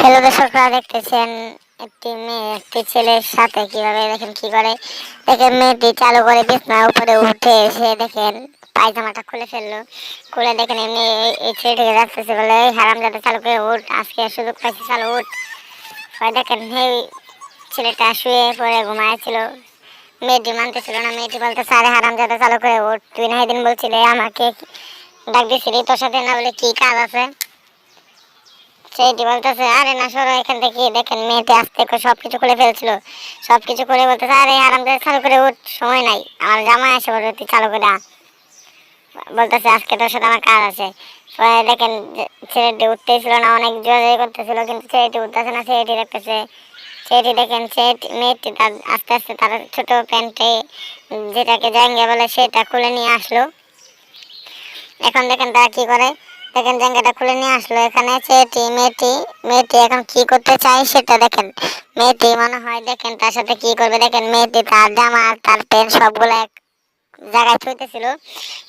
Hello দর্শকরা, দেখতেছেন একটি মেয়ে একটি ছেলের সাথে কিভাবে দেখেন কি করে। দেখেন মেয়েটি চালু করে বিছানার উপরে উঠে এসে দেখেন পায়জামাটা খুলে ফেললো। খুলে দেখেন এমনি এই ছেলেটিকে যাচ্ছে বলে, এই হারামজাদা চালু করে উঠ, আজকে সুযোগ পাইছি, চালু উঠ। পরে দেখেন এই ছেলেটা শুয়ে পড়ে ঘুমাইছিল। মেয়েটি মানতেছিল না, মেয়েটি বলতেছে, আরে হারামজাদা চালু করে উঠ, তুই না সেদিন বলছিলে আমাকে ডাক দিছিলি, তোর সাথে না বলে কি কাজ আছে। সেইটি বলতেছে, আরে না সরো এখান থেকে। দেখেন মেয়েটি আস্তে করে সবকিছু খুলে ফেলছিল। সবকিছু করে বলতেছে, আরে আরামদায়ক চালু করে উঠ, সময় নাই, আমার জামাই আসে বলে তুই চালু করে আ। বলতেছে আজকে তোর সাথে আমার কাজ আছে। পরে দেখেন ছেলেটি উঠতেছিল না, অনেক জোরে করতেছিল, কিন্তু ছেলেটি উঠতেছে না। ছেলেটি দেখতেছে, ছেলেটি দেখেন মেয়েটি তার আস্তে আস্তে তার ছোট প্যান্টে যেটাকে জাঙ্গিয়া বলে সেটা খুলে নিয়ে আসলো। এখন দেখেন তারা কি করে। দেখেন জায়গাটা খুলে নিয়ে আসলো। এখানে মেয়েটি মেয়েটি এখন কি করতে চায় সেটা দেখেন। মেয়েটি মনে হয় দেখেন তার সাথে কি করবে। দেখেন মেয়েটি তার জামা তার প্যান্ট সবগুলো এক জায়গায় থুইতেছিল।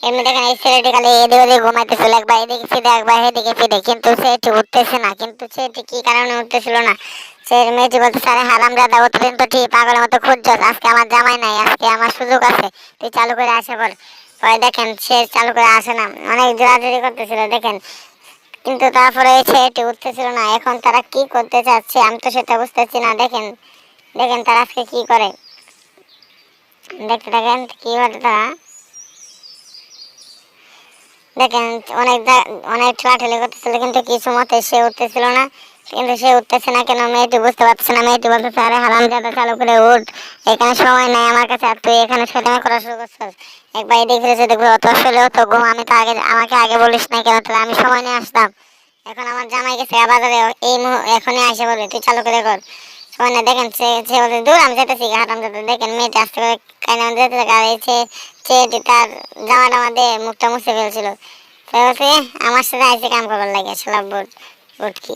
এমনি দেখেন এই ছেলেটি খালি এদিকে ওদিকে ঘুমাইতেছিল, একবার এদিকে ফিরে একবার এদিকে ফিরে, কিন্তু ছেলেটি উঠতেছে না। কিন্তু ছেলেটি কি কারণে উঠতেছিল না, সে মেয়েটি বলতে, আরে হারামজাদা উঠবেন তো ঠিক, পাগলের মতো খুঁজছস, আজকে আমার জামাই নাই, আজকে আমার সুযোগ আছে, তুই চালু করে আসে বল। পরে দেখেন সে চালু করে আসে না, অনেক জোরাজোরি করতেছিল দেখেন, কিন্তু তারপরে ছেলেটি উঠতেছিল না। এখন তারা কি করতে চাচ্ছে আমি তো সেটা বুঝতেছি না। দেখেন দেখেন তারা আজকে কি করে, দেখতে থাকেন কি করে তারা। দেখেন অনেক ঠেলাঠেলি করতেছিল, কিন্তু কিছু মতে সে উঠতেছিল না। কিন্তু সে উঠতেছে না কেন, মেয়েটি বুঝতে পারছে না। মেয়েটি বলতেছে, আরে হারামজাদা চালু করে উঠ, এখানে সময় নাই আমার কাছে, আর তুই এখানে শয়তানি করা শুরু করছিস। একবার এদিকে ফিরেছে, দেখবো অত আসলে অত ঘুম, আমি তো আগে আমাকে আগে বলিস না কেন, তাহলে আমি সময় নিয়ে আসতাম। এখন আমার জামাই গেছে বাজারে, এখনই আসে বলে তুই চালু করে কর, সময় না। দেখেন সে বলে, দূর আমি যেতেছি হারামজাদা। দেখেন মেয়েটি আস্তে করে কাইনা যেতে থাকে, আর এই ছেলেটি তার জামা টামা দিয়ে মুখটা মুছে ফেলছিল। তো বলছে, আমার সাথে আইসে কাম করবার লাগে, শালা বুটকি।